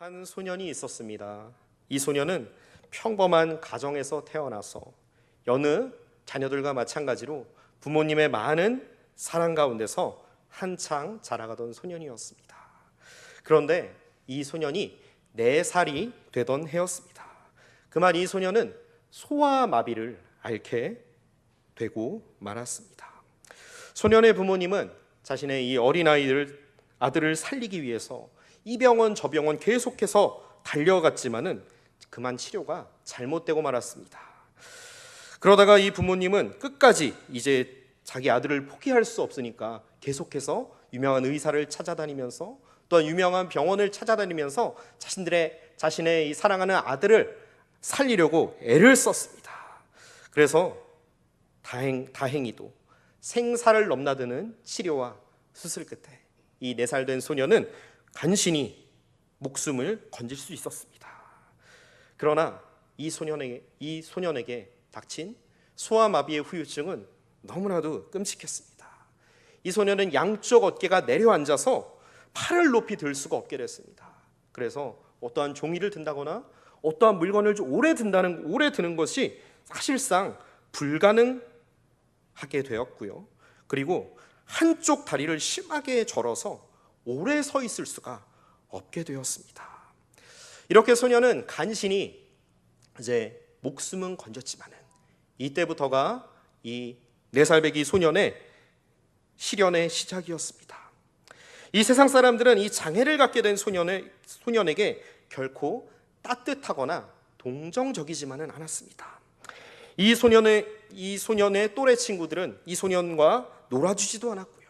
한 소년이 있었습니다. 이 소년은 평범한 가정에서 태어나서 여느 자녀들과 마찬가지로 부모님의 많은 사랑 가운데서 한창 자라가던 소년이었습니다. 그런데 이 소년이 4살이 되던 해였습니다. 그만 이 소년은 소아마비를 앓게 되고 말았습니다. 소년의 부모님은 자신의 이 아들을 살리기 위해서 이 병원 저 병원 계속해서 달려갔지만은 그만 치료가 잘못되고 말았습니다. 그러다가 이 부모님은 끝까지 이제 자기 아들을 포기할 수 없으니까 계속해서 유명한 의사를 찾아다니면서 또한 유명한 병원을 찾아다니면서 자신의 이 사랑하는 아들을 살리려고 애를 썼습니다. 그래서 다행히도 생사를 넘나드는 치료와 수술 끝에 이 4살 된 소년은 간신히 목숨을 건질 수 있었습니다. 그러나 이 소년에게 닥친 소아마비의 후유증은 너무나도 끔찍했습니다. 이 소년은 양쪽 어깨가 내려앉아서 팔을 높이 들 수가 없게 됐습니다. 그래서 어떠한 종이를 든다거나 어떠한 물건을 오래 드는 것이 사실상 불가능하게 되었고요. 그리고 한쪽 다리를 심하게 절어서 오래 서 있을 수가 없게 되었습니다. 이렇게 소년은 간신히 이제 목숨은 건졌지만은 이때부터가 이 4살배기 소년의 시련의 시작이었습니다. 이 세상 사람들은 이 장애를 갖게 된 소년에게 결코 따뜻하거나 동정적이지만은 않았습니다. 이 소년의 또래 친구들은 이 소년과 놀아주지도 않았고요.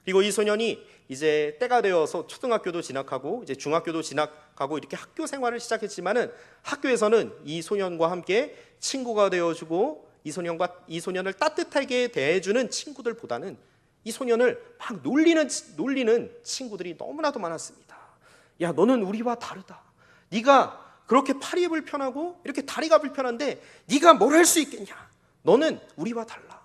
그리고 이 소년이 이제 때가 되어서 초등학교도 진학하고 이제 중학교도 진학하고 이렇게 학교 생활을 시작했지만은 학교에서는 이 소년과 함께 친구가 되어주고 이 소년을 따뜻하게 대해주는 친구들보다는 이 소년을 막 놀리는 친구들이 너무나도 많았습니다. 야, 너는 우리와 다르다. 네가 그렇게 팔이 불편하고 이렇게 다리가 불편한데 네가 뭘 할 수 있겠냐? 너는 우리와 달라.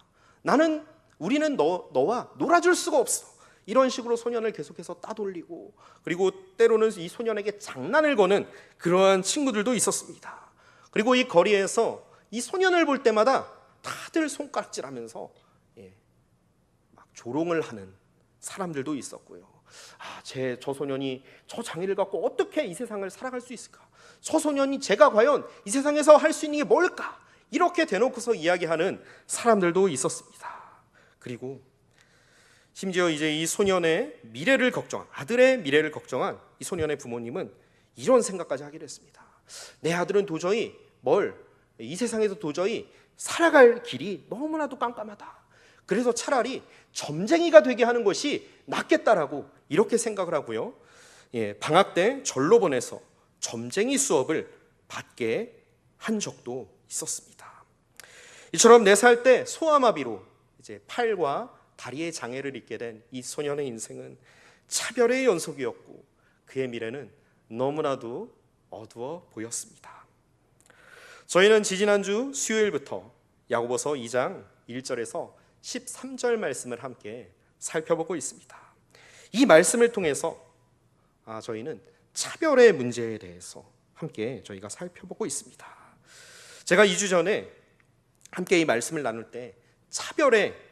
우리는 너와 놀아줄 수가 없어. 이런 식으로 소년을 계속해서 따돌리고 그리고 때로는 이 소년에게 장난을 거는 그러한 친구들도 있었습니다. 그리고 이 거리에서 이 소년을 볼 때마다 다들 손가락질하면서 막 조롱을 하는 사람들도 있었고요. 저 소년이 저 장애를 갖고 어떻게 이 세상을 살아갈 수 있을까? 저 소년이 제가 과연 이 세상에서 할 수 있는 게 뭘까? 이렇게 대놓고서 이야기하는 사람들도 있었습니다. 그리고 심지어 이제 이 소년의 아들의 미래를 걱정한 이 소년의 부모님은 이런 생각까지 하게 됐습니다. 내 아들은 도저히 이 세상에서 도저히 살아갈 길이 너무나도 깜깜하다. 그래서 차라리 점쟁이가 되게 하는 것이 낫겠다라고 이렇게 생각을 하고요. 방학 때 절로 보내서 점쟁이 수업을 받게 한 적도 있었습니다. 이처럼 4살 때 소아마비로 이제 팔과 다리의 장애를 입게 된 이 소년의 인생은 차별의 연속이었고 그의 미래는 너무나도 어두워 보였습니다. 저희는 지지난주 수요일부터 야고보서 2장 1절에서 13절 말씀을 함께 살펴보고 있습니다. 이 말씀을 통해서 저희는 차별의 문제에 대해서 함께 저희가 살펴보고 있습니다. 제가 2주 전에 함께 이 말씀을 나눌 때 차별의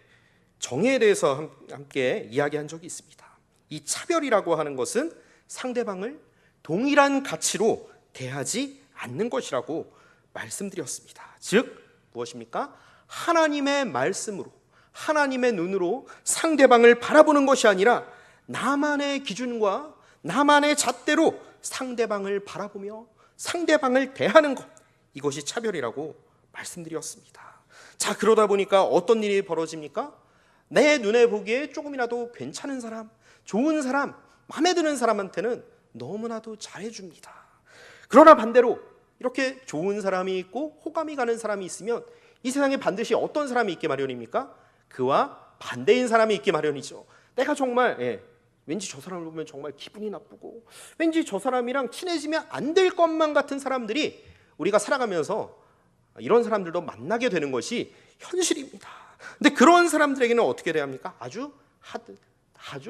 정의에 대해서 함께 이야기한 적이 있습니다. 이 차별이라고 하는 것은 상대방을 동일한 가치로 대하지 않는 것이라고 말씀드렸습니다. 즉 무엇입니까? 하나님의 말씀으로 하나님의 눈으로 상대방을 바라보는 것이 아니라 나만의 기준과 나만의 잣대로 상대방을 바라보며 상대방을 대하는 것, 이것이 차별이라고 말씀드렸습니다. 자, 그러다 보니까 어떤 일이 벌어집니까? 내 눈에 보기에 조금이라도 괜찮은 사람, 좋은 사람, 마음에 드는 사람한테는 너무나도 잘해줍니다. 그러나 반대로 이렇게 좋은 사람이 있고 호감이 가는 사람이 있으면 이 세상에 반드시 어떤 사람이 있기 마련입니까? 그와 반대인 사람이 있기 마련이죠. 내가 정말 왠지 저 사람을 보면 정말 기분이 나쁘고 왠지 저 사람이랑 친해지면 안 될 것만 같은 사람들이 우리가 살아가면서 이런 사람들도 만나게 되는 것이 현실입니다. 근데 그런 사람들에게는 어떻게 대합니까? 아주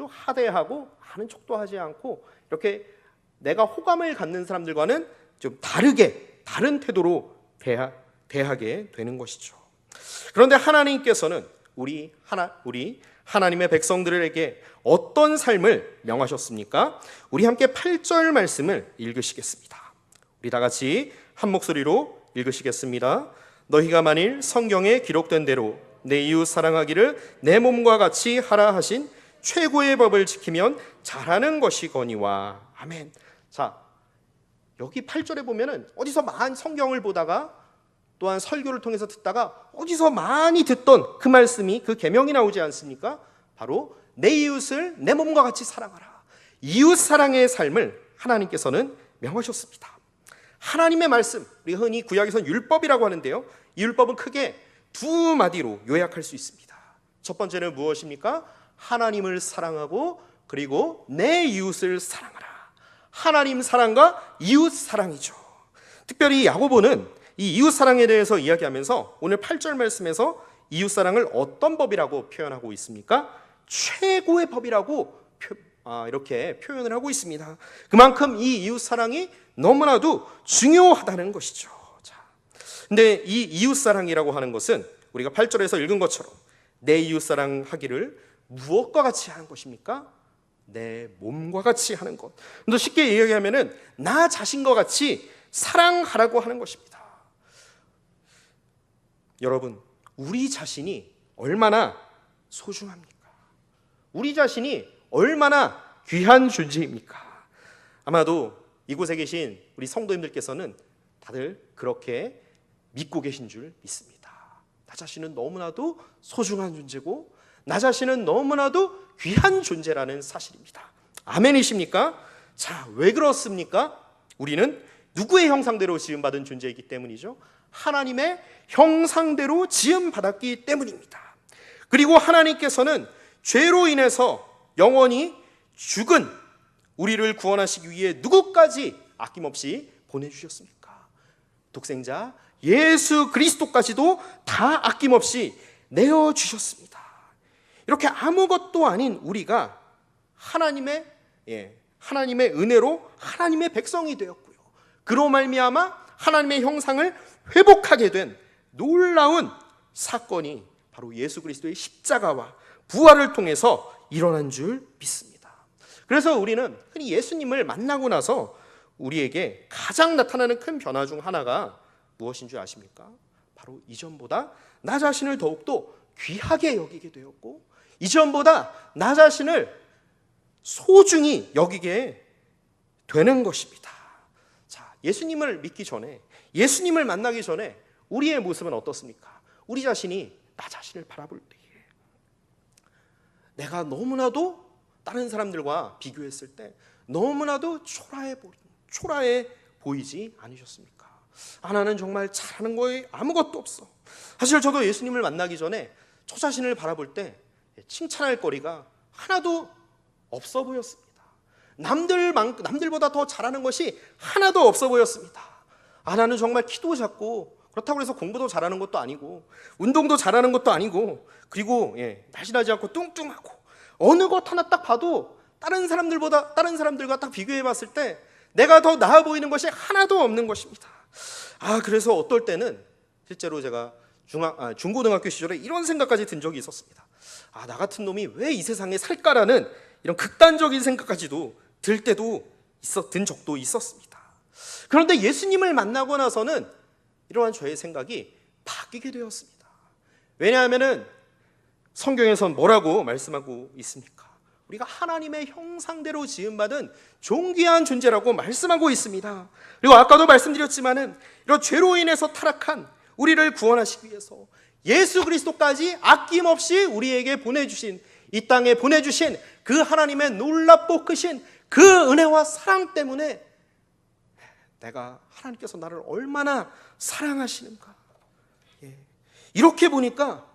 하대하고 아는 척도 하지 않고 이렇게 내가 호감을 갖는 사람들과는 좀 다른 태도로 대하게 되는 것이죠. 그런데 하나님께서는 우리 하나님의 백성들에게 어떤 삶을 명하셨습니까? 우리 함께 8절 말씀을 읽으시겠습니다. 우리 다 같이 한 목소리로 읽으시겠습니다. 너희가 만일 성경에 기록된 대로 내 이웃 사랑하기를 내 몸과 같이 하라 하신 최고의 법을 지키면 잘하는 것이거니와. 아멘. 자, 여기 8절에 보면은 어디서 많은 성경을 보다가 또한 설교를 통해서 듣다가 어디서 많이 듣던 그 말씀이, 그 계명이 나오지 않습니까? 바로 내 이웃을 내 몸과 같이 사랑하라. 이웃 사랑의 삶을 하나님께서는 명하셨습니다. 하나님의 말씀, 우리 흔히 구약에서는 율법이라고 하는데요, 이 율법은 크게 두 마디로 요약할 수 있습니다. 첫 번째는 무엇입니까? 하나님을 사랑하고 그리고 내 이웃을 사랑하라. 하나님 사랑과 이웃 사랑이죠. 특별히 야고보는 이 이웃 사랑에 대해서 이야기하면서 오늘 8절 말씀에서 이웃 사랑을 어떤 법이라고 표현하고 있습니까? 최고의 법이라고 이렇게 표현을 하고 있습니다. 그만큼 이 이웃 사랑이 너무나도 중요하다는 것이죠. 자, 근데 이 이웃 사랑이라고 하는 것은 우리가 8절에서 읽은 것처럼 내 이웃 사랑하기를 무엇과 같이 하는 것입니까? 내 몸과 같이 하는 것. 더 쉽게 이야기하면은 나 자신과 같이 사랑하라고 하는 것입니다. 여러분, 우리 자신이 얼마나 소중합니까? 우리 자신이 얼마나 귀한 존재입니까? 아마도 이곳에 계신 우리 성도님들께서는 다들 그렇게 믿고 계신 줄 믿습니다. 나 자신은 너무나도 소중한 존재고 나 자신은 너무나도 귀한 존재라는 사실입니다. 아멘이십니까? 자, 왜 그렇습니까? 우리는 누구의 형상대로 지음받은 존재이기 때문이죠. 하나님의 형상대로 지음받았기 때문입니다. 그리고 하나님께서는 죄로 인해서 영원히 죽은 우리를 구원하시기 위해 누구까지 아낌없이 보내주셨습니까? 독생자 예수 그리스도까지도 다 아낌없이 내어주셨습니다. 이렇게 아무것도 아닌 우리가 하나님의 은혜로 하나님의 백성이 되었고요, 그로 말미암아 하나님의 형상을 회복하게 된 놀라운 사건이 바로 예수 그리스도의 십자가와 부활을 통해서 일어난 줄 믿습니다. 그래서 우리는 흔히 예수님을 만나고 나서 우리에게 가장 나타나는 큰 변화 중 하나가 무엇인 줄 아십니까? 바로 이전보다 나 자신을 더욱더 귀하게 여기게 되었고, 이전보다 나 자신을 소중히 여기게 되는 것입니다. 자, 예수님을 믿기 전에, 예수님을 만나기 전에 우리의 모습은 어떻습니까? 우리 자신이 나 자신을 바라볼 때에 내가 너무나도 다른 사람들과 비교했을 때 너무나도 초라해 보이지 않으셨습니까? 나는 정말 잘하는 거에 아무것도 없어. 사실 저도 예수님을 만나기 전에 저 자신을 바라볼 때 칭찬할 거리가 하나도 없어 보였습니다. 남들보다 더 잘하는 것이 하나도 없어 보였습니다. 나는 정말 키도 작고 그렇다고 해서 공부도 잘하는 것도 아니고 운동도 잘하는 것도 아니고, 그리고 날씬하지 않고 뚱뚱하고 어느 것 하나 딱 봐도 다른 사람들과 딱 비교해 봤을 때 내가 더 나아 보이는 것이 하나도 없는 것입니다. 그래서 어떨 때는 실제로 제가 중고등학교 시절에 이런 생각까지 든 적이 있었습니다. 나 같은 놈이 왜 이 세상에 살까라는 이런 극단적인 생각까지도 든 적도 있었습니다. 그런데 예수님을 만나고 나서는 이러한 저의 생각이 바뀌게 되었습니다. 왜냐하면은 성경에선 뭐라고 말씀하고 있습니까? 우리가 하나님의 형상대로 지음받은 존귀한 존재라고 말씀하고 있습니다. 그리고 아까도 말씀드렸지만은 이런 죄로 인해서 타락한 우리를 구원하시기 위해서 예수 그리스도까지 아낌없이 우리에게 보내주신, 이 땅에 보내주신 그 하나님의 놀랍고 크신 그 은혜와 사랑 때문에 하나님께서 나를 얼마나 사랑하시는가, 이렇게 보니까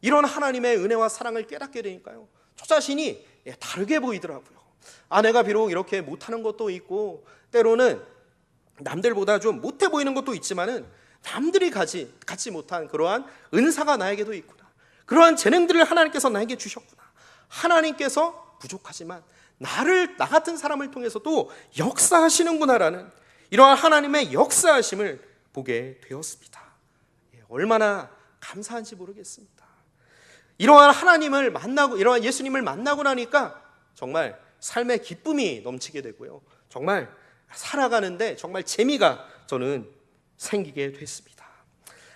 이런 하나님의 은혜와 사랑을 깨닫게 되니까요, 저 자신이 다르게 보이더라고요. 내가 비록 이렇게 못하는 것도 있고 때로는 남들보다 좀 못해 보이는 것도 있지만은 남들이 갖지 못한 그러한 은사가 나에게도 있구나, 그러한 재능들을 하나님께서 나에게 주셨구나, 하나님께서 부족하지만 나 같은 사람을 통해서도 역사하시는구나라는 이러한 하나님의 역사하심을 보게 되었습니다. 얼마나 감사한지 모르겠습니다. 이러한 하나님을 만나고 이러한 예수님을 만나고 나니까 정말 삶의 기쁨이 넘치게 되고요. 정말 살아가는데 정말 재미가 저는 생기게 됐습니다.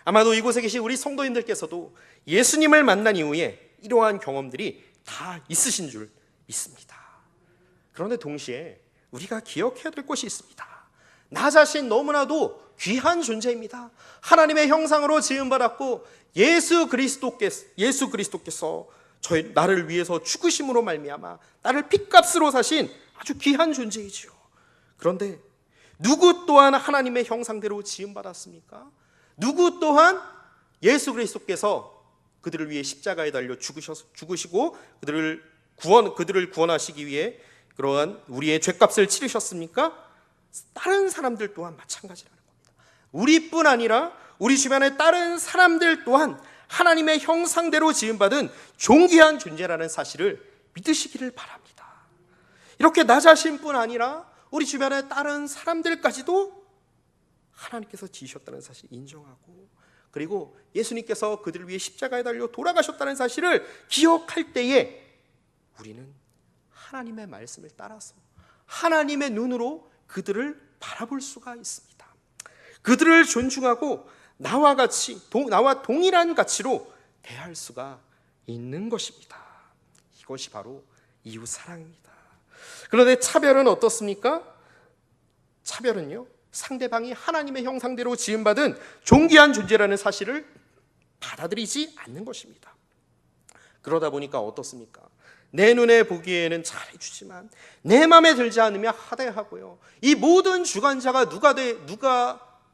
아마도 이곳에 계신 우리 성도님들께서도 예수님을 만난 이후에 이러한 경험들이 다 있으신 줄 믿습니다. 그런데 동시에 우리가 기억해야 될 것이 있습니다. 나 자신 너무나도 귀한 존재입니다. 하나님의 형상으로 지음받았고 예수 그리스도께서 나를 위해서 죽으심으로 말미암아 나를 핏값으로 사신 아주 귀한 존재이지요. 그런데 누구 또한 하나님의 형상대로 지음받았습니까? 누구 또한 예수 그리스도께서 그들을 위해 십자가에 달려 죽으시고 그들을 구원하시기 위해 그러한 우리의 죄값을 치르셨습니까? 다른 사람들 또한 마찬가지라는 겁니다. 우리뿐 아니라 우리 주변의 다른 사람들 또한 하나님의 형상대로 지음받은 존귀한 존재라는 사실을 믿으시기를 바랍니다. 이렇게 나 자신뿐 아니라 우리 주변의 다른 사람들까지도 하나님께서 지으셨다는 사실을 인정하고, 그리고 예수님께서 그들을 위해 십자가에 달려 돌아가셨다는 사실을 기억할 때에 우리는 하나님의 말씀을 따라서 하나님의 눈으로 그들을 바라볼 수가 있습니다. 그들을 존중하고 나와 동일한 가치로 대할 수가 있는 것입니다. 이것이 바로 이웃 사랑입니다. 그런데 차별은 어떻습니까? 차별은요, 상대방이 하나님의 형상대로 지음받은 존귀한 존재라는 사실을 받아들이지 않는 것입니다. 그러다 보니까 어떻습니까? 내 눈에 보기에는 잘해주지만 내 마음에 들지 않으면 하대하고요. 이 모든 주관자가 누가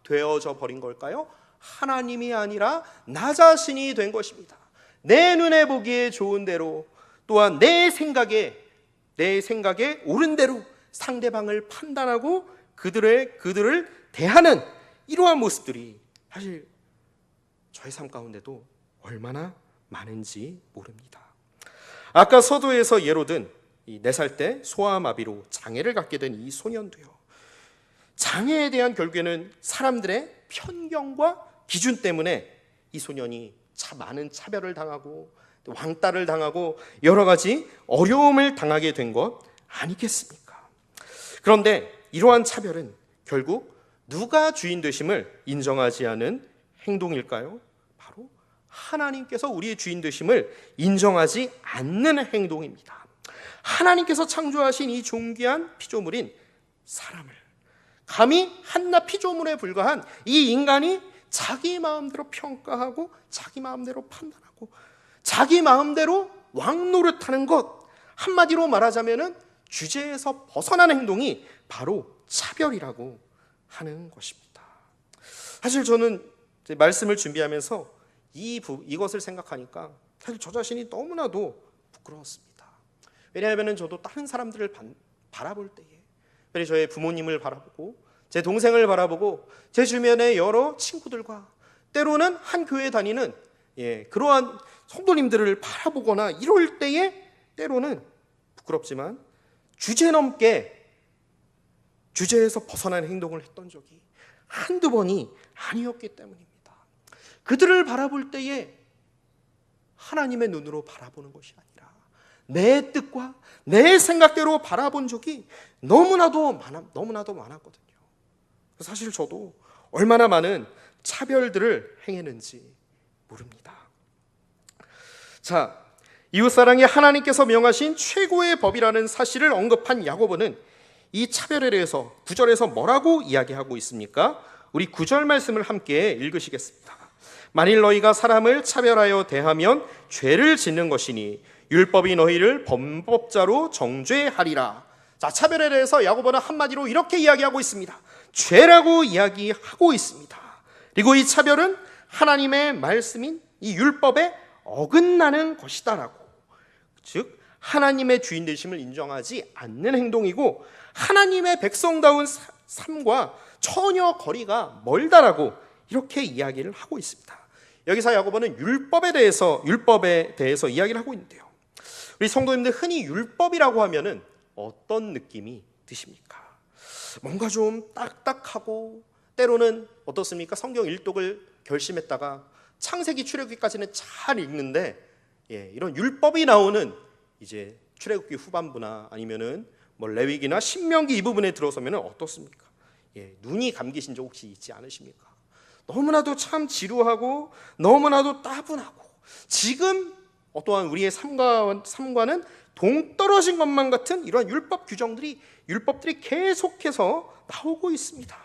되어져 버린 걸까요? 하나님이 아니라 나 자신이 된 것입니다. 내 눈에 보기에 좋은 대로, 또한 내 생각에 옳은 대로 상대방을 판단하고 그들을 대하는 이러한 모습들이 사실 저의 삶 가운데도 얼마나 많은지 모릅니다. 아까 서두에서 예로 든 4살 때 소아마비로 장애를 갖게 된 이 소년도요, 장애에 대한 결국에는 사람들의 편견과 기준 때문에 이 소년이 많은 차별을 당하고 왕따를 당하고 여러 가지 어려움을 당하게 된 것 아니겠습니까? 그런데 이러한 차별은 결국 누가 주인 되심을 인정하지 않은 행동일까요? 바로 하나님께서 우리의 주인 되심을 인정하지 않는 행동입니다. 하나님께서 창조하신 이 존귀한 피조물인 사람을 감히 한낱 피조물에 불과한 이 인간이 자기 마음대로 평가하고 자기 마음대로 판단하고 자기 마음대로 왕노릇하는 것, 한마디로 말하자면은 주제에서 벗어나는 행동이 바로 차별이라고 하는 것입니다. 사실 저는 말씀을 준비하면서 이것을 생각하니까 사실 저 자신이 너무나도 부끄러웠습니다. 왜냐하면 저도 다른 사람들을 바라볼 때에, 저의 부모님을 바라보고 제 동생을 바라보고 제 주변의 여러 친구들과 때로는 한 교회에 다니는 그러한 성도님들을 바라보거나 이럴 때에 때로는 부끄럽지만 주제에서 벗어나는 행동을 했던 적이 한두 번이 아니었기 때문입니다. 그들을 바라볼 때에 하나님의 눈으로 바라보는 것이 아니라 내 뜻과 내 생각대로 바라본 적이 너무나도 많았거든요. 사실 저도 얼마나 많은 차별들을 행했는지 모릅니다. 자, 이웃사랑이 하나님께서 명하신 최고의 법이라는 사실을 언급한 야고보는 이 차별에 대해서 9절에서 뭐라고 이야기하고 있습니까? 우리 9절 말씀을 함께 읽으시겠습니다. 만일 너희가 사람을 차별하여 대하면 죄를 짓는 것이니 율법이 너희를 범법자로 정죄하리라. 자, 차별에 대해서 야고보는 한마디로 이렇게 이야기하고 있습니다. 죄라고 이야기하고 있습니다. 그리고 이 차별은 하나님의 말씀인 이 율법에 어긋나는 것이다라고, 즉 하나님의 주인 되심을 인정하지 않는 행동이고 하나님의 백성다운 삶과 전혀 거리가 멀다라고 이렇게 이야기를 하고 있습니다. 여기서 야고보는 율법에 대해서 이야기를 하고 있는데요, 우리 성도님들 흔히 율법이라고 하면은 어떤 느낌이 드십니까? 뭔가 좀 딱딱하고 때로는 어떻습니까? 성경 일독을 결심했다가 창세기 출애굽기까지는 잘 읽는데 이런 율법이 나오는 이제 출애굽기 후반부나 아니면은 뭐 레위기나 신명기 이 부분에 들어서면 어떻습니까? 눈이 감기신 적 혹시 있지 않으십니까? 너무나도 참 지루하고 너무나도 따분하고 지금 어떠한 우리의 삶과는 동떨어진 것만 같은 이러한 율법들이 계속해서 나오고 있습니다.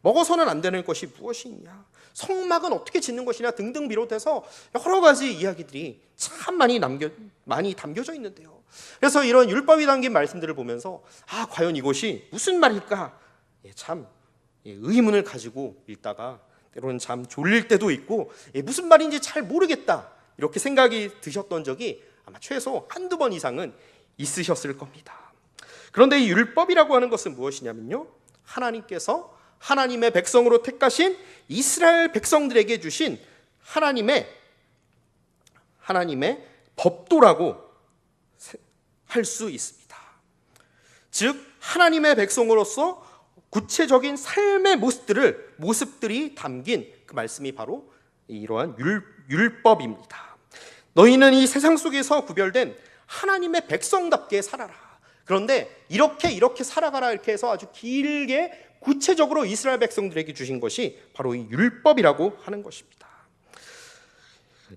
먹어서는 안 되는 것이 무엇이 있냐, 성막은 어떻게 짓는 것이냐 등등 비롯해서 여러 가지 이야기들이 참 많이 담겨져 있는데요. 그래서 이런 율법이 담긴 말씀들을 보면서 과연 이것이 무슨 말일까 참 의문을 가지고 읽다가 때로는 참 졸릴 때도 있고 무슨 말인지 잘 모르겠다 이렇게 생각이 드셨던 적이 아마 최소 한두 번 이상은 있으셨을 겁니다. 그런데 이 율법이라고 하는 것은 무엇이냐면요, 하나님께서 하나님의 백성으로 택하신 이스라엘 백성들에게 주신 하나님의 법도라고 할 수 있습니다. 즉 하나님의 백성으로서 구체적인 삶의 모습들이 담긴 그 말씀이 바로 이러한 율법입니다. 너희는 이 세상 속에서 구별된 하나님의 백성답게 살아라. 그런데 이렇게 살아가라 이렇게 해서 아주 길게 구체적으로 이스라엘 백성들에게 주신 것이 바로 이 율법이라고 하는 것입니다.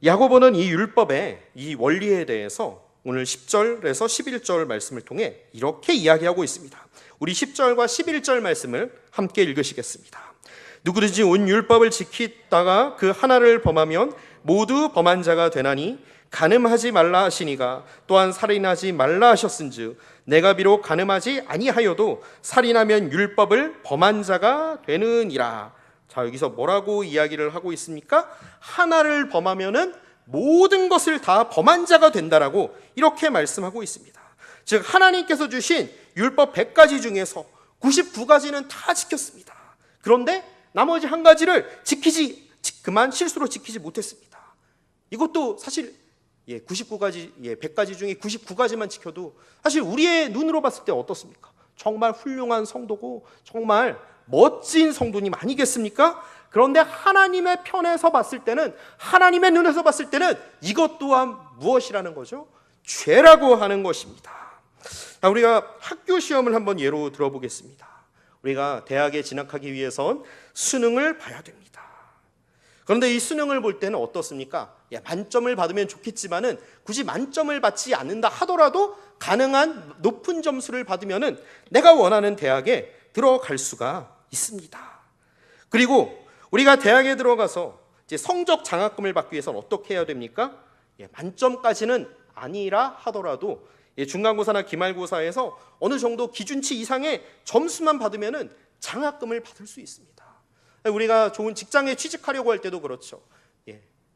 야고보는 이 율법의 이 원리에 대해서 오늘 10절에서 11절 말씀을 통해 이렇게 이야기하고 있습니다. 우리 10절과 11절 말씀을 함께 읽으시겠습니다. 누구든지 온 율법을 지키다가 그 하나를 범하면 모두 범한 자가 되나니 간음하지 말라 하시니가 또한 살인하지 말라 하셨은즉 내가 비록 간음하지 아니하여도 살인하면 율법을 범한 자가 되느니라. 자, 여기서 뭐라고 이야기를 하고 있습니까? 하나를 범하면은 모든 것을 다 범한 자가 된다라고 이렇게 말씀하고 있습니다. 즉 하나님께서 주신 율법 100가지 중에서 99가지는 다 지켰습니다. 그런데 나머지 한 가지를 그만 실수로 지키지 못했습니다. 이것도 사실 99가지, 100가지 중에 99가지만 지켜도 사실 우리의 눈으로 봤을 때 어떻습니까? 정말 훌륭한 성도고 정말 멋진 성도님 아니겠습니까? 그런데 하나님의 편에서 봤을 때는, 하나님의 눈에서 봤을 때는 이것 또한 무엇이라는 거죠? 죄라고 하는 것입니다. 자, 우리가 학교 시험을 한번 예로 들어보겠습니다. 우리가 대학에 진학하기 위해선 수능을 봐야 됩니다. 그런데 이 수능을 볼 때는 어떻습니까? 만점을 받으면 좋겠지만은 굳이 만점을 받지 않는다 하더라도 가능한 높은 점수를 받으면은 내가 원하는 대학에 들어갈 수가 있습니다. 그리고 우리가 대학에 들어가서 이제 성적 장학금을 받기 위해서는 어떻게 해야 됩니까? 만점까지는 아니라 하더라도 중간고사나 기말고사에서 어느 정도 기준치 이상의 점수만 받으면은 장학금을 받을 수 있습니다. 우리가 좋은 직장에 취직하려고 할 때도 그렇죠.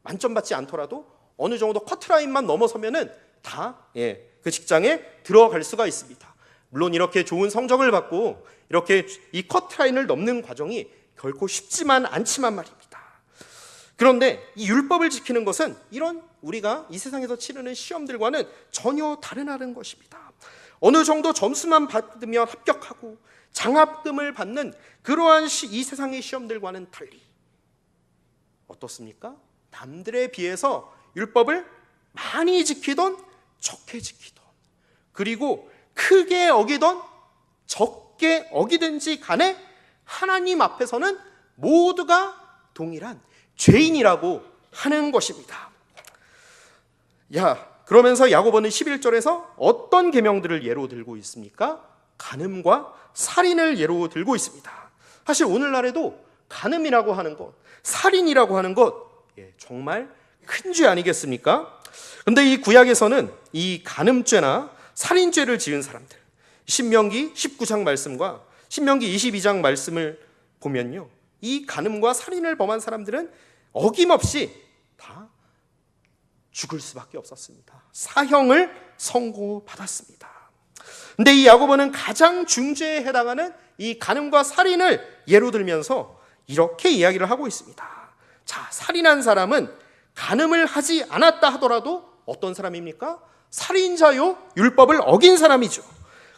만점 받지 않더라도 어느 정도 커트라인만 넘어서면은 다 그 직장에 들어갈 수가 있습니다. 물론 이렇게 좋은 성적을 받고 이렇게 이 커트라인을 넘는 과정이 결코 쉽지만 않지만 말입니다. 그런데 이 율법을 지키는 것은 이런 우리가 이 세상에서 치르는 시험들과는 전혀 다른 것입니다. 어느 정도 점수만 받으면 합격하고 장학금을 받는 그러한 이 세상의 시험들과는 달리 어떻습니까? 남들에 비해서 율법을 많이 지키던 적게 지키던, 그리고 크게 어기던 적게 어기든지 간에 하나님 앞에서는 모두가 동일한 죄인이라고 하는 것입니다. 그러면서 야고보는 11절에서 어떤 계명들을 예로 들고 있습니까? 간음과 살인을 예로 들고 있습니다. 사실 오늘날에도 간음이라고 하는 것, 살인이라고 하는 것 정말 큰 죄 아니겠습니까? 그런데 이 구약에서는 이 간음죄나 살인죄를 지은 사람들, 신명기 19장 말씀과 신명기 22장 말씀을 보면요, 이 간음과 살인을 범한 사람들은 어김없이 다 죽을 수밖에 없었습니다. 사형을 선고받았습니다. 그런데 이 야고보는 가장 중죄에 해당하는 이 간음과 살인을 예로 들면서 이렇게 이야기를 하고 있습니다. 자, 살인한 사람은 간음을 하지 않았다 하더라도 어떤 사람입니까? 살인자요, 율법을 어긴 사람이죠.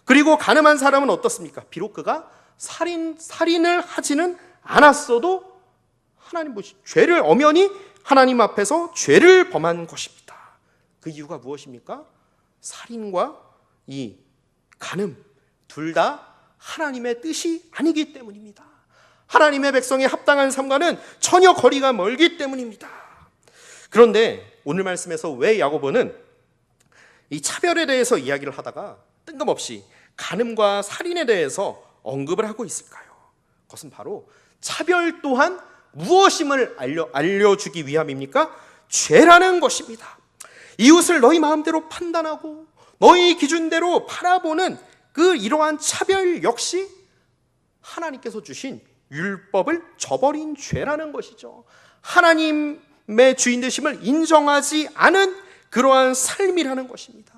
그리고 가늠한 사람은 어떻습니까? 비록 그가 살인을 하지는 않았어도 하나님 죄를 엄연히 하나님 앞에서 죄를 범한 것입니다. 그 이유가 무엇입니까? 살인과 이 간음 둘 다 하나님의 뜻이 아니기 때문입니다. 하나님의 백성의 합당한 삶과는 전혀 거리가 멀기 때문입니다. 그런데 오늘 말씀에서 왜 야고보는 이 차별에 대해서 이야기를 하다가 뜬금없이 간음과 살인에 대해서 언급을 하고 있을까요? 그것은 바로 차별 또한 무엇임을 알려주기 위함입니까? 죄라는 것입니다. 이웃을 너희 마음대로 판단하고 너희 기준대로 바라보는 그 이러한 차별 역시 하나님께서 주신 율법을 저버린 죄라는 것이죠. 하나님의 주인 되심을 인정하지 않은 그러한 삶이라는 것입니다.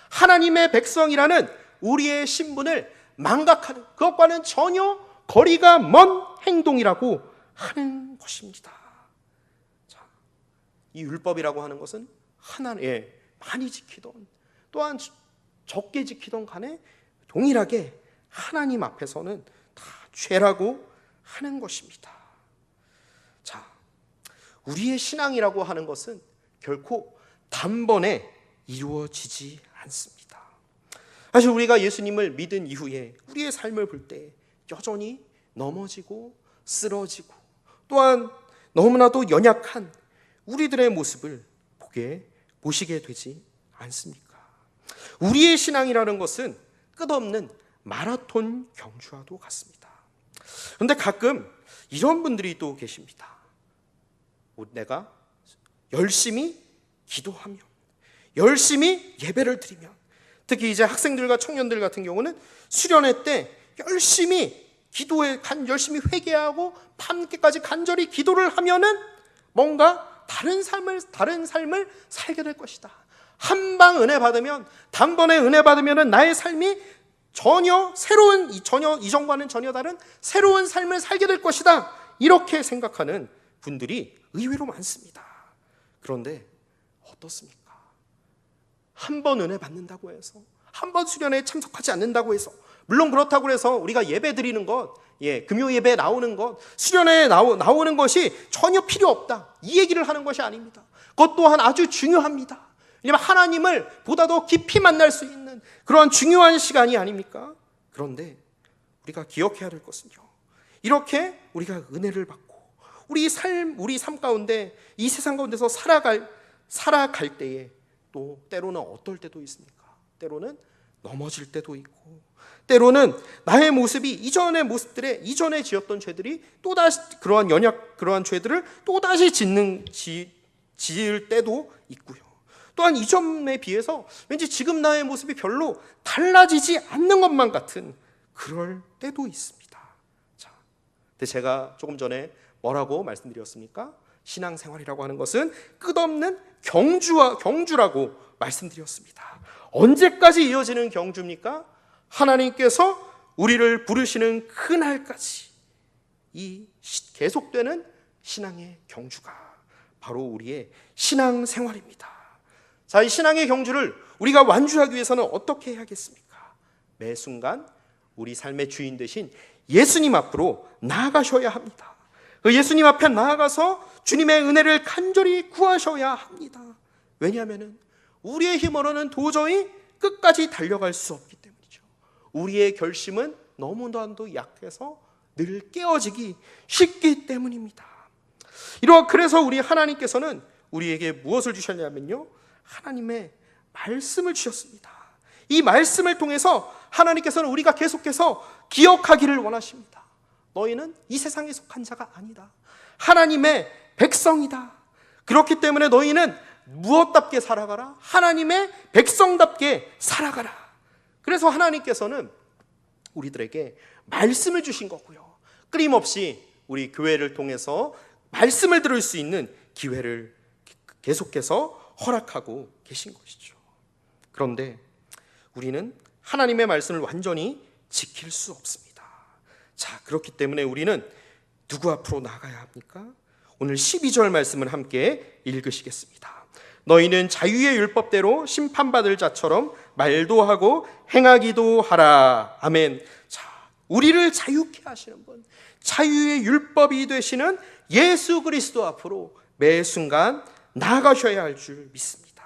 하나님의 백성이라는 우리의 신분을 망각하는, 그것과는 전혀 거리가 먼 행동이라고 하는 것입니다. 자, 이 율법이라고 하는 것은 많이 지키던 또한 적게 지키던 간에 동일하게 하나님 앞에서는 다 죄라고 하는 것입니다. 자, 우리의 신앙이라고 하는 것은 결코 단번에 이루어지지 않습니다. 사실 우리가 예수님을 믿은 이후에 우리의 삶을 볼 때 여전히 넘어지고 쓰러지고 또한 너무나도 연약한 우리들의 모습을 보시게 되지 않습니까? 우리의 신앙이라는 것은 끝없는 마라톤 경주와도 같습니다. 그런데 가끔 이런 분들이 또 계십니다. 내가 열심히 기도하면, 열심히 예배를 드리면, 특히 이제 학생들과 청년들 같은 경우는 수련회 때 열심히 열심히 회개하고 밤늦게까지 간절히 기도를 하면은 뭔가 다른 삶을 살게 될 것이다. 한 방 은혜 받으면, 단번에 은혜 받으면은 나의 삶이 전혀 이전과는 전혀 다른 새로운 삶을 살게 될 것이다. 이렇게 생각하는 분들이 의외로 많습니다. 그런데 어떻습니까? 한 번 은혜 받는다고 해서, 한 번 수련회에 참석하지 않는다고 해서, 물론 그렇다고 해서 우리가 예배 드리는 것, 금요 예배에 나오는 것, 수련회에 나오는 것이 전혀 필요 없다, 이 얘기를 하는 것이 아닙니다. 그것 또한 아주 중요합니다. 왜냐하면 하나님을 보다 더 깊이 만날 수 있는 그러한 중요한 시간이 아닙니까? 그런데 우리가 기억해야 될 것은요, 이렇게 우리가 은혜를 받고 우리 삶 가운데, 이 세상 가운데서 살아갈 때에 또 때로는 어떨 때도 있습니까? 때로는 넘어질 때도 있고, 때로는 나의 모습이 이전에 지었던 죄들이 또다시 그러한 죄들을 또다시 지을 때도 있고요. 또한 이전에 비해서 왠지 지금 나의 모습이 별로 달라지지 않는 것만 같은 그럴 때도 있습니다. 자, 근데 제가 조금 전에 뭐라고 말씀드렸습니까? 신앙생활이라고 하는 것은 끝없는 경주라고 말씀드렸습니다. 언제까지 이어지는 경주입니까? 하나님께서 우리를 부르시는 그날까지 이 계속되는 신앙의 경주가 바로 우리의 신앙생활입니다. 자, 이 신앙의 경주를 우리가 완주하기 위해서는 어떻게 해야겠습니까? 매 순간 우리 삶의 주인 되신 예수님 앞으로 나아가셔야 합니다. 그 예수님 앞에 나아가서 주님의 은혜를 간절히 구하셔야 합니다. 왜냐하면 우리의 힘으로는 도저히 끝까지 달려갈 수 없기 때문이죠. 우리의 결심은 너무나도 약해서 늘 깨어지기 쉽기 때문입니다. 그래서 우리 하나님께서는 우리에게 무엇을 주셨냐면요, 하나님의 말씀을 주셨습니다. 이 말씀을 통해서 하나님께서는 우리가 계속해서 기억하기를 원하십니다. 너희는 이 세상에 속한 자가 아니다, 하나님의 백성이다. 그렇기 때문에 너희는 무엇답게 살아가라? 하나님의 백성답게 살아가라. 그래서 하나님께서는 우리들에게 말씀을 주신 거고요, 끊임없이 우리 교회를 통해서 말씀을 들을 수 있는 기회를 계속해서 허락하고 계신 것이죠. 그런데 우리는 하나님의 말씀을 완전히 지킬 수 없습니다. 자, 그렇기 때문에 우리는 누구 앞으로 나가야 합니까? 오늘 12절 말씀을 함께 읽으시겠습니다. 너희는 자유의 율법대로 심판받을 자처럼 말도 하고 행하기도 하라. 아멘. 자, 우리를 자유케 하시는 분, 자유의 율법이 되시는 예수 그리스도 앞으로 매 순간 나아가셔야 할 줄 믿습니다.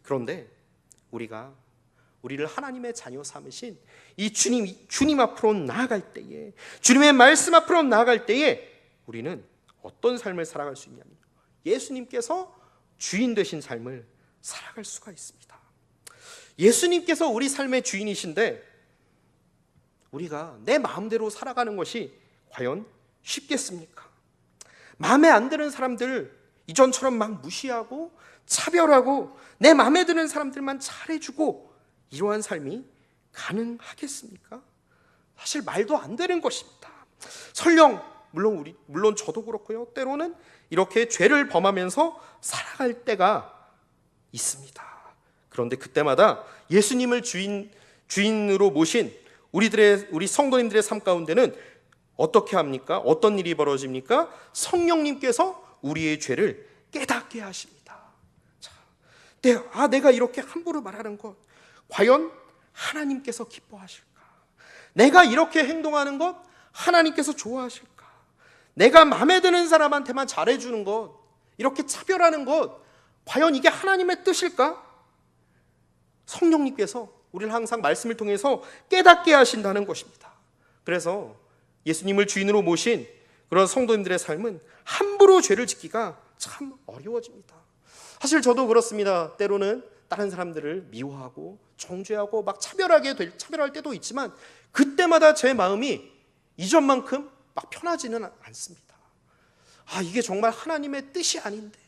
그런데 우리를 하나님의 자녀 삼으신 이 주님 앞으로 나아갈 때에, 주님의 말씀 앞으로 나아갈 때에 우리는 어떤 삶을 살아갈 수 있냐면요, 예수님께서 주인 되신 삶을 살아갈 수가 있습니다. 예수님께서 우리 삶의 주인이신데 우리가 내 마음대로 살아가는 것이 과연 쉽겠습니까? 마음에 안 드는 사람들 이전처럼 막 무시하고 차별하고 내 마음에 드는 사람들만 잘해주고 이러한 삶이 가능하겠습니까? 사실 말도 안 되는 것입니다. 설령 물론 저도 그렇고요, 때로는 이렇게 죄를 범하면서 살아갈 때가 있습니다. 그런데 그때마다 예수님을 주인으로 모신 우리 성도님들의 삶 가운데는 어떻게 합니까? 어떤 일이 벌어집니까? 성령님께서 우리의 죄를 깨닫게 하십니다. 자, 내가 이렇게 함부로 말하는 것 과연 하나님께서 기뻐하실까? 내가 이렇게 행동하는 것 하나님께서 좋아하실까? 내가 마음에 드는 사람한테만 잘해주는 것, 이렇게 차별하는 것 과연 이게 하나님의 뜻일까? 성령님께서 우리를 항상 말씀을 통해서 깨닫게 하신다는 것입니다. 그래서 예수님을 주인으로 모신 그런 성도님들의 삶은 함부로 죄를 짓기가 참 어려워집니다. 사실 저도 그렇습니다. 때로는 다른 사람들을 미워하고 정죄하고 막 차별할 때도 있지만 그때마다 제 마음이 이전만큼 막 편하지는 않습니다. 이게 정말 하나님의 뜻이 아닌데,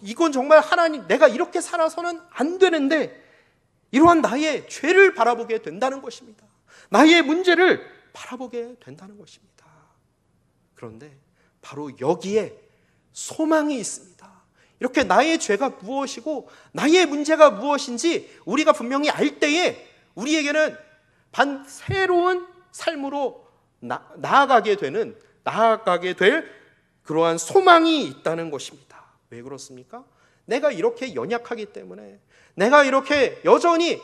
이건 정말 내가 이렇게 살아서는 안 되는데, 이러한 나의 죄를 바라보게 된다는 것입니다. 나의 문제를 바라보게 된다는 것입니다. 그런데 바로 여기에 소망이 있습니다. 이렇게 나의 죄가 무엇이고 나의 문제가 무엇인지 우리가 분명히 알 때에 우리에게는 새로운 삶으로 나아가게 될 그러한 소망이 있다는 것입니다. 왜 그렇습니까? 내가 이렇게 연약하기 때문에, 내가 이렇게 여전히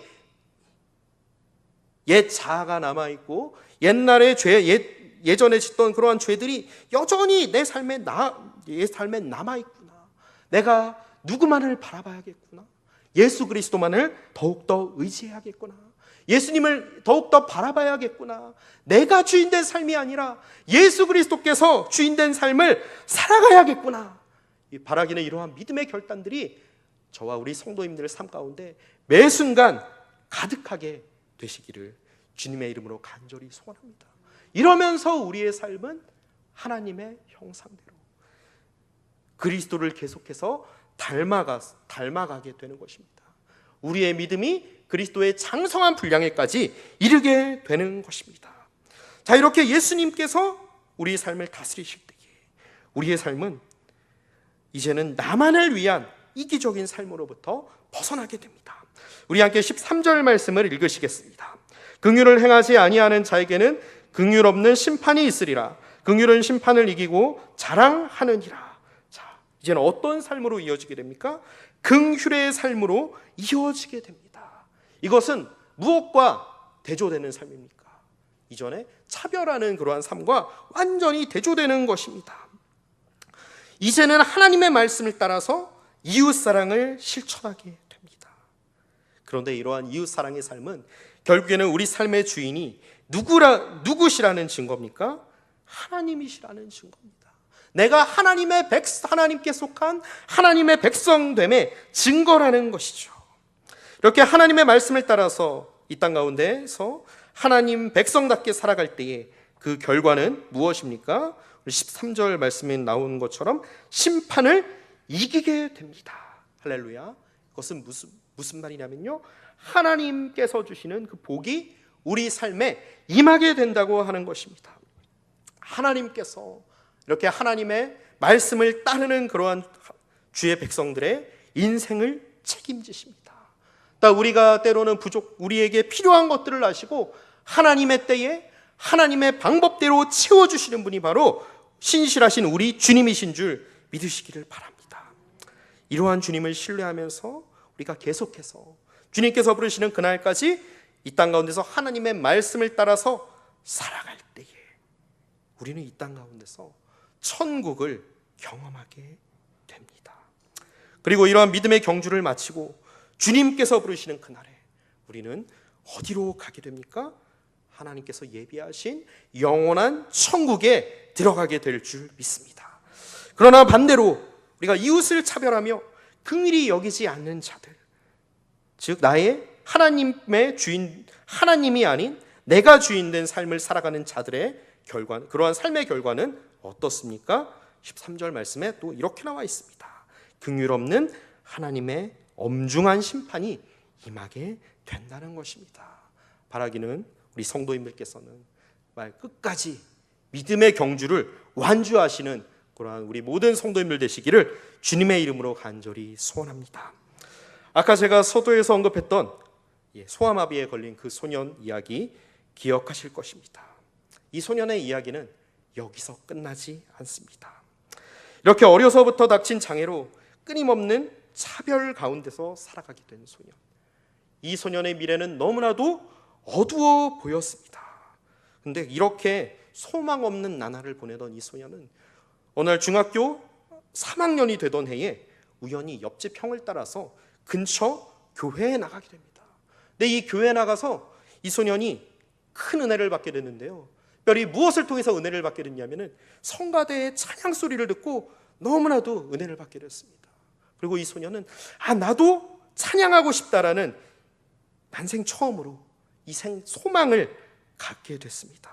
옛 자아가 남아있고 옛날의 예전에 짓던 그러한 죄들이 여전히 내 삶에 남아있구나. 내가 누구만을 바라봐야겠구나. 예수 그리스도만을 더욱더 의지해야겠구나. 예수님을 더욱더 바라봐야겠구나. 내가 주인된 삶이 아니라 예수 그리스도께서 주인된 삶을 살아가야겠구나. 바라기는 이러한 믿음의 결단들이 저와 우리 성도님들의 삶 가운데 매 순간 가득하게 되시기를 주님의 이름으로 간절히 소원합니다. 이러면서 우리의 삶은 하나님의 형상대로 그리스도를 계속해서 닮아가게 되는 것입니다. 우리의 믿음이 그리스도의 장성한 분량에까지 이르게 되는 것입니다. 자, 이렇게 예수님께서 우리의 삶을 다스리실 때에 우리의 삶은 이제는 나만을 위한 이기적인 삶으로부터 벗어나게 됩니다. 우리 함께 13절 말씀을 읽으시겠습니다. 긍휼을 행하지 아니하는 자에게는 긍휼 없는 심판이 있으리라. 긍휼은 심판을 이기고 자랑하느니라. 자, 이제는 어떤 삶으로 이어지게 됩니까? 긍휼의 삶으로 이어지게 됩니다. 이것은 무엇과 대조되는 삶입니까? 이전에 차별하는 그러한 삶과 완전히 대조되는 것입니다. 이제는 하나님의 말씀을 따라서 이웃사랑을 실천하게 됩니다. 그런데 이러한 이웃사랑의 삶은 결국에는 우리 삶의 주인이 누구시라는 증거입니까? 하나님이시라는 증거입니다. 내가 하나님께 속한 하나님의 백성됨의 증거라는 것이죠. 이렇게 하나님의 말씀을 따라서 이 땅 가운데서 하나님 백성답게 살아갈 때에 그 결과는 무엇입니까? 13절 말씀에 나온 것처럼 심판을 이기게 됩니다. 할렐루야. 그것은 무슨 말이냐면요, 하나님께서 주시는 그 복이 우리 삶에 임하게 된다고 하는 것입니다. 하나님께서 이렇게 하나님의 말씀을 따르는 그러한 주의 백성들의 인생을 책임지십니다. 우리가 때로는 우리에게 필요한 것들을 아시고 하나님의 때에 하나님의 방법대로 채워주시는 분이 바로 신실하신 우리 주님이신 줄 믿으시기를 바랍니다. 이러한 주님을 신뢰하면서 우리가 계속해서 주님께서 부르시는 그날까지 이 땅 가운데서 하나님의 말씀을 따라서 살아갈 때에 우리는 이 땅 가운데서 천국을 경험하게 됩니다. 그리고 이러한 믿음의 경주를 마치고 주님께서 부르시는 그날에 우리는 어디로 가게 됩니까? 하나님께서 예비하신 영원한 천국에 들어가게 될 줄 믿습니다. 그러나 반대로 우리가 이웃을 차별하며 긍휼히 여기지 않는 자들, 즉 나의 하나님의 주인, 하나님이 아닌 내가 주인된 삶을 살아가는 자들의 결과, 그러한 삶의 결과는 어떻습니까? 13절 말씀에 또 이렇게 나와 있습니다. 긍휼 없는 하나님의 엄중한 심판이 임하게 된다는 것입니다. 바라기는 우리 성도님들께서는 말 끝까지 믿음의 경주를 완주하시는 그러한 우리 모든 성도님들 되시기를 주님의 이름으로 간절히 소원합니다. 아까 제가 서두에서 언급했던 소아마비에 걸린 그 소년 이야기 기억하실 것입니다. 이 소년의 이야기는 여기서 끝나지 않습니다. 이렇게 어려서부터 닥친 장애로 끊임없는 차별 가운데서 살아가게 된 소년, 이 소년의 미래는 너무나도 어두워 보였습니다. 그런데 이렇게 소망 없는 나날을 보내던 이 소년은 어느 날 중학교 3학년이 되던 해에 우연히 옆집 형을 따라서 근처 교회에 나가게 됩니다. 근데 이 교회에 나가서 이 소년이 큰 은혜를 받게 됐는데요. 특별히 무엇을 통해서 은혜를 받게 됐냐면은 성가대의 찬양 소리를 듣고 너무나도 은혜를 받게 됐습니다. 그리고 이 소년은 나도 찬양하고 싶다라는 난생 처음으로 이 생 소망을 갖게 됐습니다.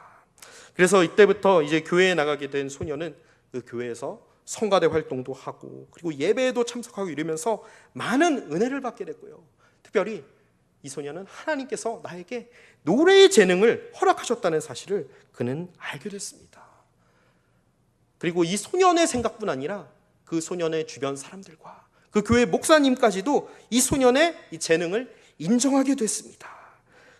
그래서 이때부터 이제 교회에 나가게 된 소년은 그 교회에서 성가대 활동도 하고 그리고 예배에도 참석하고 이러면서 많은 은혜를 받게 됐고요. 특별히 이 소년은 하나님께서 나에게 노래의 재능을 허락하셨다는 사실을 그는 알게 됐습니다. 그리고 이 소년의 생각뿐 아니라 그 소년의 주변 사람들과 그 교회 목사님까지도 이 소년의 이 재능을 인정하게 됐습니다.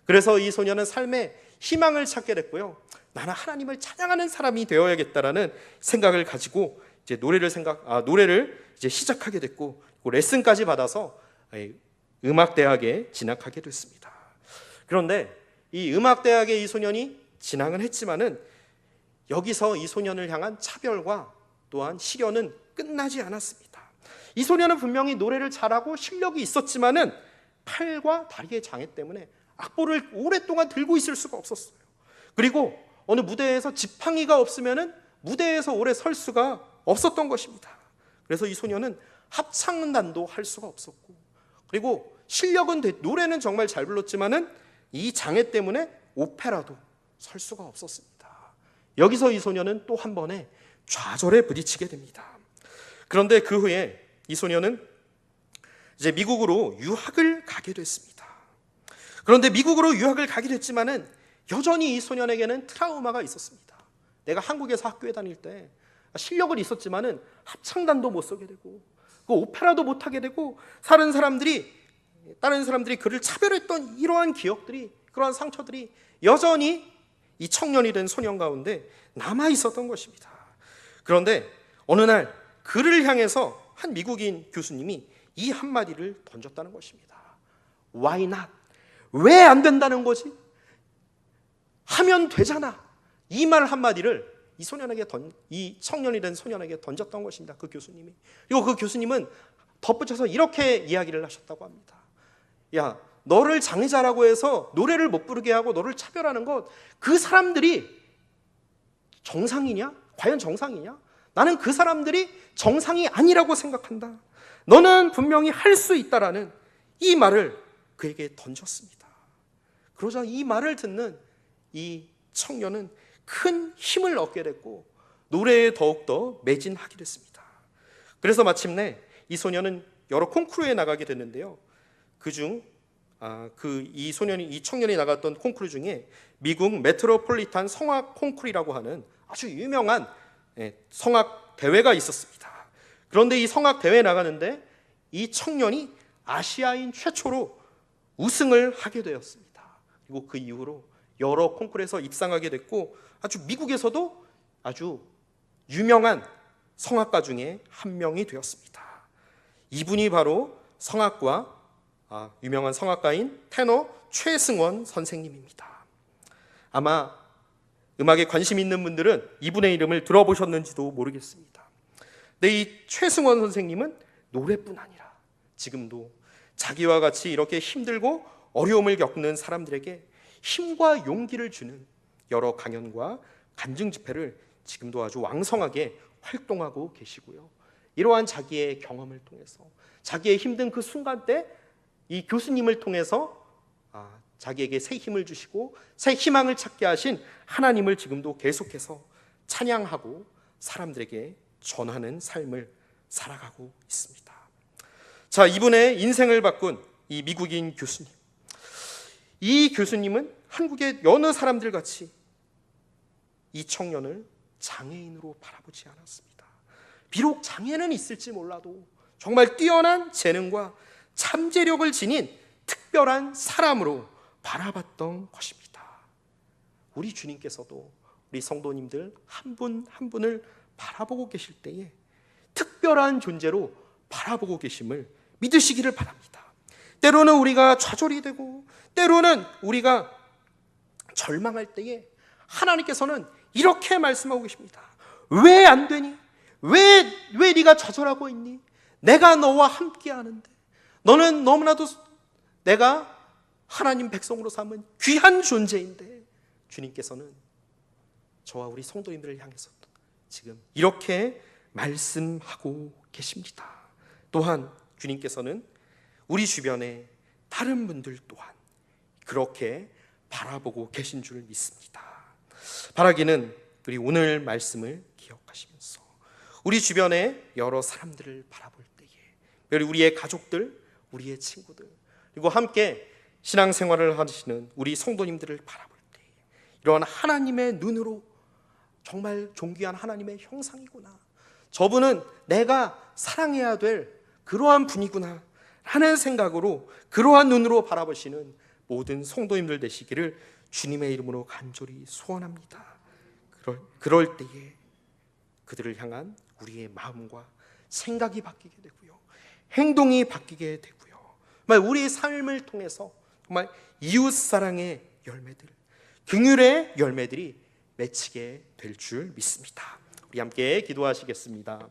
그래서 이 소년은 삶에 희망을 찾게 됐고요. 나는 하나님을 찬양하는 사람이 되어야겠다라는 생각을 가지고 이제 노래를 이제 시작하게 됐고 레슨까지 받아서 음악대학에 진학하게 됐습니다. 그런데 이 음악대학에 이 소년이 진학은 했지만은 여기서 이 소년을 향한 차별과 또한 시련은 끝나지 않았습니다. 이 소년은 분명히 노래를 잘하고 실력이 있었지만은 팔과 다리의 장애 때문에 악보를 오랫동안 들고 있을 수가 없었어요. 그리고 어느 무대에서 지팡이가 없으면은 무대에서 오래 설 수가 없었던 것입니다. 그래서 이 소년은 합창단도 할 수가 없었고 그리고 실력은 노래는 정말 잘 불렀지만은 이 장애 때문에 오페라도 설 수가 없었습니다. 여기서 이 소년은 또 한 번의 좌절에 부딪히게 됩니다. 그런데 그 후에 이 소년은 이제 미국으로 유학을 가게 됐습니다. 그런데 미국으로 유학을 가게 됐지만은 여전히 이 소년에게는 트라우마가 있었습니다. 내가 한국에서 학교에 다닐 때 실력은 있었지만은 합창단도 못 서게 되고 그 오페라도 못 하게 되고 다른 사람들이 그를 차별했던 이러한 기억들이, 그러한 상처들이 여전히 이 청년이 된 소년 가운데 남아 있었던 것입니다. 그런데 어느 날 그를 향해서 한 미국인 교수님이 이 한마디를 던졌다는 것입니다. Why not? 왜 안 된다는 거지? 하면 되잖아. 이 말 한마디를 이 청년이 된 소년에게 던졌던 것입니다. 그 교수님이. 그리고 그 교수님은 덧붙여서 이렇게 이야기를 하셨다고 합니다. 야, 너를 장애자라고 해서 노래를 못 부르게 하고 너를 차별하는 것, 그 사람들이 정상이냐? 과연 정상이냐? 나는 그 사람들이 정상이 아니라고 생각한다. 너는 분명히 할 수 있다라는 이 말을 그에게 던졌습니다. 그러자 이 말을 듣는 이 청년은 큰 힘을 얻게 됐고 노래에 더욱더 매진하게 됐습니다. 그래서 마침내 이 소년은 여러 콩쿠르에 나가게 됐는데요. 이 청년이 나갔던 콩쿠르 중에 미국 메트로폴리탄 성악 콩쿠르라고 하는 아주 유명한 성악 대회가 있었습니다. 그런데 이 성악 대회에 나가는데 이 청년이 아시아인 최초로 우승을 하게 되었습니다. 그리고 그 이후로 여러 콩쿠르에서 입상하게 됐고 아주 미국에서도 아주 유명한 성악가 중에 한 명이 되었습니다. 이분이 바로 성악가 유명한 성악가인 테너 최승원 선생님입니다. 아마 음악에 관심 있는 분들은 이분의 이름을 들어보셨는지도 모르겠습니다. 근데 이 최승원 선생님은 노래뿐 아니라 지금도 자기와 같이 이렇게 힘들고 어려움을 겪는 사람들에게 힘과 용기를 주는 여러 강연과 간증 집회를 지금도 아주 왕성하게 활동하고 계시고요. 이러한 자기의 경험을 통해서 자기의 힘든 그 순간 때 이 교수님을 통해서 자기에게 새 힘을 주시고 새 희망을 찾게 하신 하나님을 지금도 계속해서 찬양하고 사람들에게 전하는 삶을 살아가고 있습니다. 자, 이분의 인생을 바꾼 이 미국인 교수님, 이 교수님은 한국의 여느 사람들 같이 이 청년을 장애인으로 바라보지 않았습니다. 비록 장애는 있을지 몰라도 정말 뛰어난 재능과 잠재력을 지닌 특별한 사람으로 바라봤던 것입니다. 우리 주님께서도 우리 성도님들 한 분 한 분을 바라보고 계실 때에 특별한 존재로 바라보고 계심을 믿으시기를 바랍니다. 때로는 우리가 좌절이 되고 때로는 우리가 절망할 때에 하나님께서는 이렇게 말씀하고 계십니다. 왜 안 되니? 왜 네가 좌절하고 있니? 내가 너와 함께 하는데 너는 너무나도 내가 하나님 백성으로 삼은 귀한 존재인데 주님께서는 저와 우리 성도님들을 향해서 지금 이렇게 말씀하고 계십니다. 또한 주님께서는 우리 주변에 다른 분들 또한 그렇게 바라보고 계신 줄 믿습니다. 바라기는 우리 오늘 말씀을 기억하시면서 우리 주변에 여러 사람들을 바라볼 때에 우리의 가족들, 우리의 친구들, 그리고 함께 신앙생활을 하시는 우리 성도님들을 바라볼 때 이러한 하나님의 눈으로 정말 존귀한 하나님의 형상이구나, 저분은 내가 사랑해야 될 그러한 분이구나 하는 생각으로 그러한 눈으로 바라보시는 모든 성도님들 되시기를 주님의 이름으로 간절히 소원합니다. 그럴 때에 그들을 향한 우리의 마음과 생각이 바뀌게 되고요, 행동이 바뀌게 되고요, 정말 우리의 삶을 통해서 정말 이웃사랑의 열매들, 긍휼의 열매들이 맺히게 될 줄 믿습니다. 우리 함께 기도하시겠습니다.